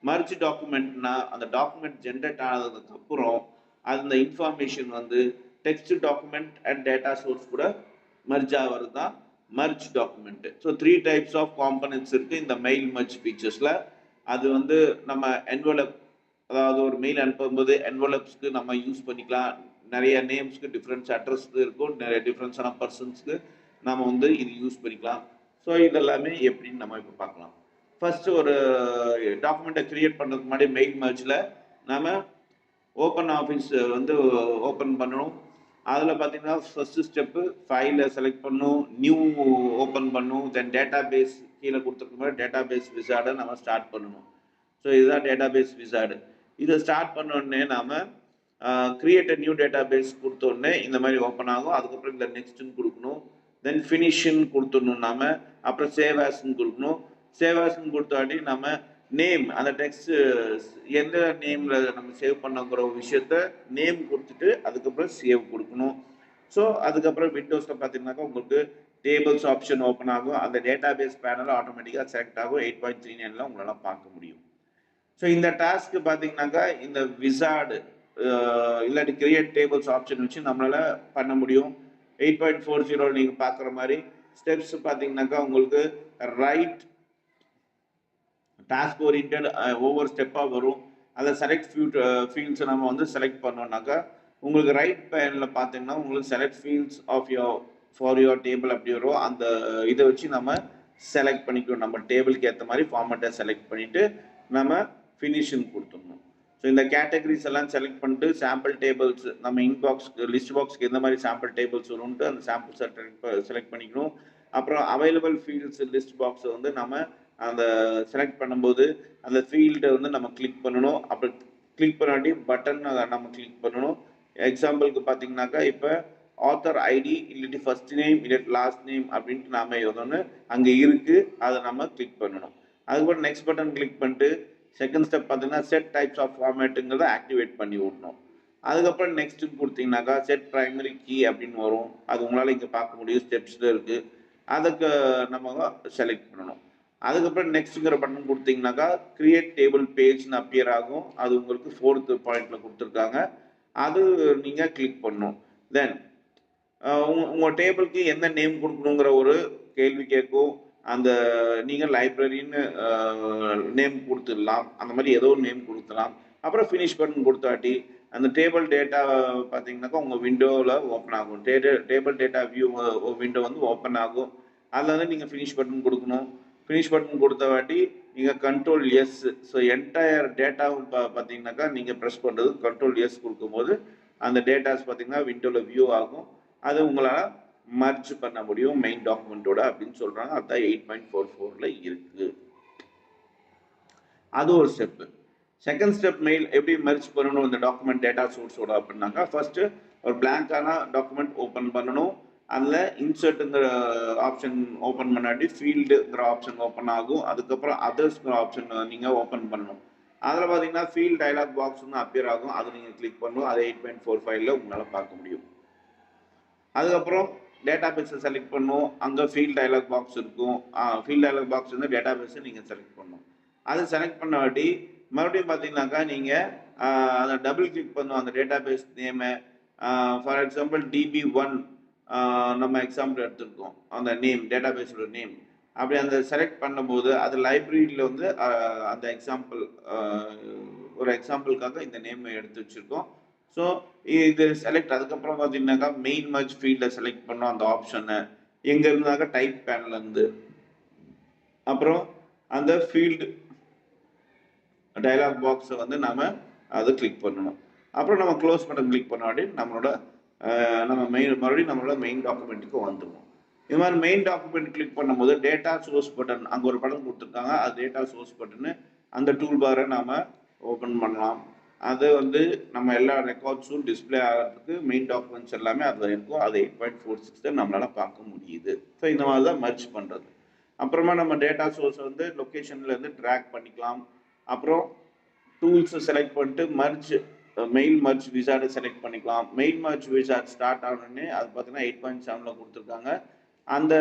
மர்ஜ் டாக்குமெண்ட்னா அந்த டாக்குமெண்ட் ஜென்ரேட் ஆனதுக்கு அப்புறம் அந்த இன்ஃபர்மேஷன் வந்து text document and data source கூட மர்ஜ் ஆகிறது தான் merge document. So 3 types of components இருக்குது இந்த மெயில் மர்ஜ் ஃபீச்சர்ஸில். அது வந்து நம்ம என்வலப், அதாவது ஒரு மெயில் அனுப்பும்போது என்வலப்ஸ்க்கு நம்ம யூஸ் பண்ணிக்கலாம். நிறைய நேம்ஸ்க்கு டிஃப்ரெண்ட்ஸ் அட்ரஸ் இருக்கும், நிறைய டிஃப்ரெண்ட்ஸான பர்சன்ஸ்க்கு நம்ம வந்து இது யூஸ் பண்ணிக்கலாம். ஸோ இதெல்லாமே எப்படின்னு நம்ம இப்போ பார்க்கலாம். ஃபர்ஸ்ட் ஒரு டாக்குமெண்ட்டை கிரியேட் பண்ணுறதுக்கு முன்னாடி மெயில் மர்ஜில் நம்ம ஓப்பன் ஆஃபீஸ் வந்து ஓப்பன் பண்ணணும். அதில் பார்த்தீங்கன்னா ஃபர்ஸ்ட் ஸ்டெப்பு ஃபைலை செலக்ட் பண்ணணும், நியூ ஓப்பன் பண்ணணும், தென் டேட்டா பேஸ் கீழே கொடுத்துருக்க மாதிரி டேட்டா பேஸ் விசார்டை நம்ம ஸ்டார்ட் பண்ணணும். ஸோ இதுதான் டேட்டா பேஸ் விசார்டு. இதை ஸ்டார்ட் பண்ணோடனே நாம் கிரியேட் நியூ டேட்டா பேஸ் கொடுத்தோடனே இந்த மாதிரி ஓப்பன் ஆகும். அதுக்கப்புறம் இந்த நெக்ஸ்ட்டுன்னு கொடுக்கணும், தென் ஃபினிஷின்னு கொடுத்துடணும் நாம், அப்புறம் சேவ் ஆஸ்ன்னு கொடுக்கணும். சேவ் ஆஸ்ன்னு கொடுத்தாடி நம்ம நேம், அந்த டெக்ஸ்ட் எந்த நேமில் நம்ம சேவ் பண்ணங்கிற விஷயத்த நேம் கொடுத்துட்டு அதுக்கப்புறம் சேவ் கொடுக்கணும். ஸோ அதுக்கப்புறம் விண்டோஸில் பார்த்தீங்கன்னாக்கா உங்களுக்கு டேபிள்ஸ் ஆப்ஷன் ஓப்பன் ஆகும். அந்த டேட்டா பேஸ் பேனல் ஆட்டோமேட்டிக்காக செலக்ட் ஆகும். 8.39 உங்களால் பார்க்க முடியும். ஸோ இந்த டாஸ்க்கு பார்த்தீங்கன்னாக்கா இந்த விசார்டு இல்லாட்டி கிரியேட் டேபிள்ஸ் ஆப்ஷன் வச்சு நம்மளால் பண்ண முடியும். 8.40 நீங்கள் பார்க்குற மாதிரி ஸ்டெப்ஸ் பார்த்தீங்கன்னாக்கா உங்களுக்கு ரைட் டாஸ்க் ஓரியன்ட் ஒவ்வொரு ஸ்டெப்பாக வரும். அதை செலக்ட் ஃபீல்ட்ஸை நம்ம வந்து செலக்ட் பண்ணோம்னாக்கா உங்களுக்கு ரைட் பேனில் பார்த்தீங்கன்னா உங்களுக்கு select fields of for your table அப்படி வரும். அந்த இதை வச்சு நம்ம செலக்ட் பண்ணிக்கணும். நம்ம டேபிளுக்கு ஏற்ற மாதிரி ஃபார்மேட்டை செலக்ட் பண்ணிவிட்டு நம்ம ஃபினிஷிங் கொடுத்துடணும். ஸோ இந்த கேட்டகரிஸ் எல்லாம் செலக்ட் பண்ணிட்டு சாம்பிள் டேபிள்ஸ் நம்ம இன்பாக்ஸ்க்கு லிஸ்ட் பாக்ஸ்க்கு எந்த மாதிரி சாம்பிள் டேபிள்ஸ் வரும்ட்டு அந்த சாம்பிள்ஸை செலக்ட் பண்ணிக்கணும். அப்புறம் அவைலபிள் ஃபீல்ட்ஸ் லிஸ்ட் பாக்ஸை வந்து நம்ம அந்த செலக்ட் பண்ணும்போது அந்த ஃபீல்டை வந்து நம்ம கிளிக் பண்ணணும். அப்புறம் கிளிக் பண்ணாட்டி பட்டன் நம்ம கிளிக் பண்ணணும். எக்ஸாம்பிளுக்கு பார்த்தீங்கன்னாக்கா இப்போ ஆத்தர் ஐடி இல்லாட்டி ஃபர்ஸ்ட் நேம் இல்லாட்டி லாஸ்ட் நேம் அப்படின்ட்டு நாம எதோன்னு அங்கே இருக்குது, அதை நம்ம கிளிக் பண்ணணும். அதுக்கப்புறம் நெக்ஸ்ட் பட்டன் கிளிக் பண்ணிட்டு செகண்ட் ஸ்டெப் பார்த்தீங்கன்னா செட் டைப்ஸ் ஆஃப் ஃபார்மேட்டுங்கிறத ஆக்டிவேட் பண்ணி விடணும். அதுக்கப்புறம் நெக்ஸ்ட்டுன்னு கொடுத்தீங்கன்னாக்கா செட் ப்ரைமரி கீ அப்படின்னு வரும். அது உங்களால் இங்கே பார்க்க முடியும், ஸ்டெப்ஸில் இருக்குது. அதுக்கு நம்ம செலக்ட் பண்ணணும். அதுக்கப்புறம் நெக்ஸ்ட்டுங்கிற பட்டன் கொடுத்தீங்கன்னாக்கா கிரியேட் டேபிள் பேஜ்னு அப்பியர் ஆகும். அது உங்களுக்கு 4th பாயிண்டில் கொடுத்துருக்காங்க, அது நீங்கள் கிளிக் பண்ணணும். தென் உங்கள் டேபிளுக்கு எந்த நேம் கொடுக்கணுங்கிற ஒரு கேள்வி கேட்கும். அந்த நீங்கள் லைப்ரரின்னு நேம் கொடுத்துடலாம், அந்த மாதிரி ஏதோ ஒரு நேம் கொடுத்துடலாம். அப்புறம் ஃபினிஷ் பட்டன் கொடுத்தாட்டி அந்த டேபிள் டேட்டா பார்த்தீங்கன்னாக்கா உங்கள் விண்டோவில் ஓப்பன் ஆகும். டேபிள் டேட்டா வியூ விண்டோ வந்து ஓப்பன் ஆகும். அதில் வந்து நீங்கள் ஃபினிஷ் பட்டன் கொடுக்கணும். ஃபினிஷ் பட்டன் கொடுத்த வாட்டி நீங்கள் கண்ட்ரோல் எஸ். ஸோ என்டையர் டேட்டாவும் பார்த்தீங்கன்னாக்கா நீங்கள் ப்ரெஸ் பண்ணுறது கண்ட்ரோல் எஸ் கொடுக்கும்போது அந்த டேட்டாஸ் பார்த்தீங்கன்னா விண்டோவில் வியூ ஆகும். அது உங்களால் மர்ஜ் பண்ண முடியும் மெயின் டாக்குமெண்ட்டோட அப்படின்னு சொல்கிறாங்க. அதுதான் 8.44 இருக்குது. அது ஒரு ஸ்டெப்பு. செகண்ட் ஸ்டெப் மெயில் எப்படி மர்ஜ் பண்ணணும் இந்த டாக்குமெண்ட் டேட்டா சோர்ஸோட அப்படின்னாக்கா ஃபர்ஸ்ட்டு ஒரு பிளாங்கான டாக்குமெண்ட் ஓப்பன் பண்ணணும். அதில் இன்சர்ட்டுங்கிற ஆப்ஷன் ஓப்பன் பண்ணாட்டி ஃபீல்டுங்கிற ஆப்ஷன் ஓப்பன் ஆகும். அதுக்கப்புறம் அதர்ஸ்ங்கிற ஆப்ஷன் நீங்கள் ஓப்பன் பண்ணணும். அதில் பார்த்தீங்கன்னா ஃபீல்ட் டயலாக் பாக்ஸ் வந்து அப்பியர் ஆகும். அது நீங்கள் கிளிக் பண்ணணும். அது 8.45 உங்களால் பார்க்க முடியும். அதுக்கப்புறம் டேட்டா பேஸை செலக்ட் பண்ணும். அங்கே ஃபீல்ட் டயலாக் பாக்ஸ் இருக்கும். ஃபீல்ட் டயலாக் பாக்ஸ் வந்து டேட்டா பேஸை நீங்கள் செலக்ட் பண்ணணும். அதை செலக்ட் பண்ண வாட்டி மறுபடியும் பார்த்தீங்கன்னாக்கா நீங்கள் அதை டபுள் கிளிக் பண்ணும் அந்த டேட்டா பேஸ் நேமை. ஃபார் எக்ஸாம்பிள் DB1 நம்ம எக்ஸாம்பிள் எடுத்துருக்கோம், அந்த நேம் டேட்டா பேஸோட நேம். அப்படி அந்த செலக்ட் பண்ணும்போது அது லைப்ரரியில் வந்து அந்த எக்ஸாம்பிள் ஒரு எக்ஸாம்பிளுக்காக இந்த நேம் எடுத்து வச்சுருக்கோம். ஸோ இது செலக்ட் அதுக்கப்புறம் பார்த்தீங்கன்னாக்கா மெயின் மர்ஜ் ஃபீல்டை செலக்ட் பண்ணோம் அந்த ஆப்ஷனை எங்கே இருந்தாக்கா டைப் பேனல்லேருந்து. அப்புறம் அந்த ஃபீல்டு டயலாக் பாக்ஸை வந்து நம்ம அதை கிளிக் பண்ணணும். அப்புறம் நம்ம க்ளோஸ் பட்டன் கிளிக் பண்ணாடி நம்மளோட மறுபடியும் நம்மளோட மெயின் டாக்குமெண்ட்டுக்கு வந்துடுவோம். இது மாதிரி மெயின் டாக்குமெண்ட் கிளிக் பண்ணும்போது டேட்டா சோர்ஸ் பட்டன் அங்கே ஒரு பட்டன் கொடுத்துருக்காங்க, அது டேட்டா சோர்ஸ் பட்டன்னு அந்த டூல் பாரை நாம் ஓப்பன் பண்ணலாம். அது வந்து நம்ம எல்லா ரெக்கார்ட்ஸும் டிஸ்பிளே ஆகிறதுக்கு மெயின் டாக்குமெண்ட்ஸ் எல்லாமே அதில் இருக்கும். அது 8.46 நம்மளால் பார்க்க முடியுது. ஸோ இந்த மாதிரி தான் மர்ஜ் பண்ணுறது. அப்புறமா நம்ம டேட்டா சோர்ஸை வந்து லொக்கேஷன்லேருந்து ட்ராக் பண்ணிக்கலாம். அப்புறம் டூல்ஸை செலக்ட் பண்ணிட்டு மெயில் மர்ஜ் விசார்டை செலக்ட் பண்ணிக்கலாம். மெயில் மர்ஜ் விசார்ட் ஸ்டார்ட் ஆனோடனே அது பார்த்தீங்கன்னா 8.7 கொடுத்துருக்காங்க. அந்த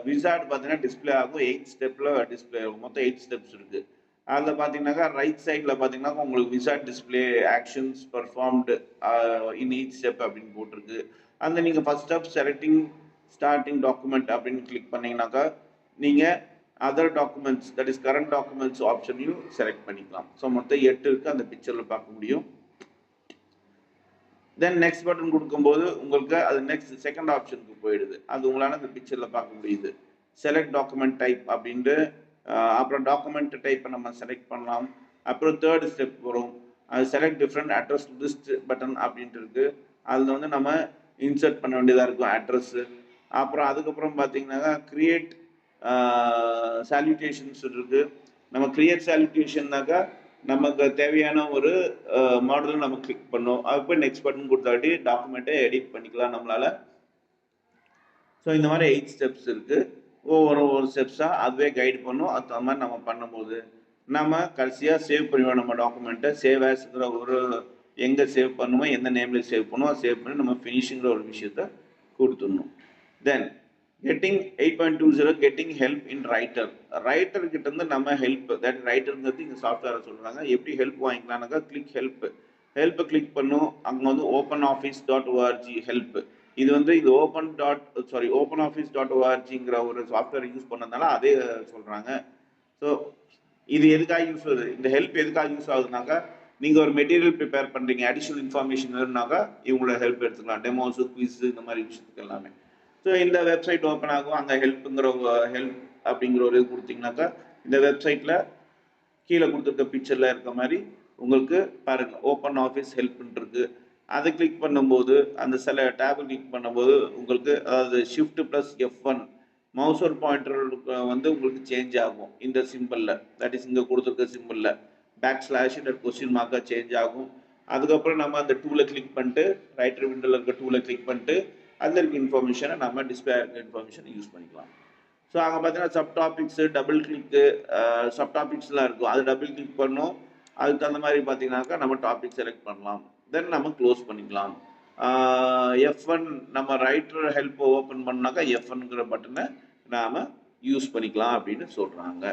விசார்ட் பார்த்தீங்கன்னா டிஸ்பிளே ஆகும். 8 ஸ்டெப்பில் டிஸ்பிளே ஆகும். மொத்தம் 8 ஸ்டெப்ஸ் இருக்குது. அதில் பார்த்தீங்கன்னாக்கா ரைட் சைடில் பார்த்தீங்கன்னா உங்களுக்கு விசா display actions performed in each step அப்படின்னு போட்டிருக்கு. அந்த நீங்கள் first step selecting starting document அப்படின்னு கிளிக் பண்ணிங்கனாக்கா நீங்கள் other documents that is current documents ஆப்ஷனையும் செலக்ட் பண்ணிக்கலாம். ஸோ மொத்தம் 8 இருக்குது, அந்த பிக்சரில் பார்க்க முடியும். தென் நெக்ஸ்ட் பட்டன் கொடுக்கும்போது உங்களுக்கு அது நெக்ஸ்ட் செகண்ட் ஆப்ஷனுக்கு போயிடுது. அது உங்களால் அந்த பிக்சரில் பார்க்க முடியுது. செலக்ட் டாக்குமெண்ட் டைப் அப்படின்ட்டு அப்புறம் டாக்குமெண்ட் டைப்பை நம்ம செலக்ட் பண்ணலாம். அப்புறம் தேர்ட் ஸ்டெப் வரும், அது select different address list button அப்படின்ட்டு இருக்குது. அதில் வந்து நம்ம இன்சர்ட் பண்ண வேண்டியதாக இருக்கும் அட்ரஸ்ஸு. அப்புறம் அதுக்கப்புறம் பார்த்தீங்கன்னாக்கா கிரியேட் சால்யூட்டேஷன்ஸ் இருக்குது. நம்ம கிரியேட் சால்யூட்டேஷன்னாக்கா நமக்கு தேவையான ஒரு மாடலை நம்ம கிளிக் பண்ணோம். அப்போ நெக்ஸ்ட் பட்டன் கொடுத்தாட்டி டாக்குமெண்ட்டை எடிட் பண்ணிக்கலாம் நம்மளால். ஸோ இந்த மாதிரி 8 ஸ்டெப்ஸ் இருக்குது. ஒவ்வொரு ஸ்டெப்ஸாக அதுவே கைடு பண்ணும். அது தகுந்த மாதிரி நம்ம பண்ணும்போது நம்ம கடைசியாக சேவ் பண்ணுவோம். நம்ம டாக்குமெண்ட்டை சேவ் ஆஸ்ங்கிற ஒரு எங்கே சேவ் பண்ணுவோம், எந்த நேமில் சேவ் பண்ணுவோம், அதை சேவ் பண்ணி நம்ம ஃபினிஷிங்கிற ஒரு விஷயத்த கொடுத்துடணும். Then getting 8.20 getting help in writer. ரைட்டர்கிட்ட இருந்து நம்ம ஹெல்ப், தட் ரைட்டருங்கிறது இங்கே சாஃப்ட்வேரை சொல்கிறாங்க. எப்படி ஹெல்ப் வாங்கிக்கலாம்னாக்கா கிளிக் ஹெல்ப்பை கிளிக் பண்ணும். அங்கே வந்து openoffice.org ஹெல்ப். இது வந்து இது openoffice.orgங்கிற ஒரு சாஃப்ட்வேர் யூஸ் பண்ணதுனால அதே சொல்கிறாங்க. ஸோ இது எதுக்காக யூஸ் ஆகுது, இந்த ஹெல்ப் எதுக்காக யூஸ் ஆகுதுனாக்கா நீங்கள் ஒரு மெட்டீரியல் ப்ரிப்பேர் பண்ணுறீங்க, அடிஷ்னல் இன்ஃபர்மேஷன் வேணும்னாக்கா இவங்களோட ஹெல்ப் எடுத்துக்கலாம். டெமோஸு, குவிஸு, இந்த மாதிரி விஷயத்துக்கு எல்லாமே. ஸோ இந்த வெப்சைட் ஓப்பன் ஆகும். அங்கே ஹெல்ப்புங்கிற ஹெல்ப் அப்படிங்கிற ஒரு இது கொடுத்தீங்கன்னாக்கா இந்த வெப்சைட்டில் கீழே கொடுத்துருக்க பிக்சரில் இருக்க மாதிரி உங்களுக்கு பாருங்கள் ஓப்பன் ஆஃபீஸ் ஹெல்ப்னு இருக்குது. அதை கிளிக் பண்ணும்போது அந்த சில டேபை கிளிக் பண்ணும்போது உங்களுக்கு அதாவது shift plus F1 Mauser pointer வந்து உங்களுக்கு சேஞ்ச் ஆகும். இந்த சிம்பிளில், தட் இஸ் இங்கே கொடுத்துருக்க சிம்பிளில் பேக்ஸ்லாஷ் இந்த கொஸ்டின் மார்க்காக சேஞ்ச் ஆகும். அதுக்கப்புறம் நம்ம அந்த டூலை கிளிக் பண்ணிட்டு ரைட்டர் விண்டோவில் இருக்க டூலை கிளிக் பண்ணிட்டு அதில் இருக்க இன்ஃபர்மேஷனை நம்ம டிஸ்பிளே இருக்க இன்ஃபர்மேஷனை யூஸ் பண்ணிக்கலாம். ஸோ அங்கே பார்த்தீங்கன்னா சப் டாபிக்ஸு, டபுள் கிளிக்கு, சப் டாபிக்ஸ்லாம் இருக்கும். அது டபுள் கிளிக் பண்ணோம். அதுக்கு தகுந்த மாதிரி பார்த்தீங்கன்னாக்கா நம்ம டாபிக் செலக்ட் பண்ணலாம். தென் நம்ம க்ளோஸ் பண்ணிக்கலாம். F1 நம்ம ரைட்டர் ஹெல்ப் ஓப்பன் பண்ணாக்கா F1ங்கிற பட்டனை நாம் யூஸ் பண்ணிக்கலாம் அப்படின்னு சொல்கிறாங்க.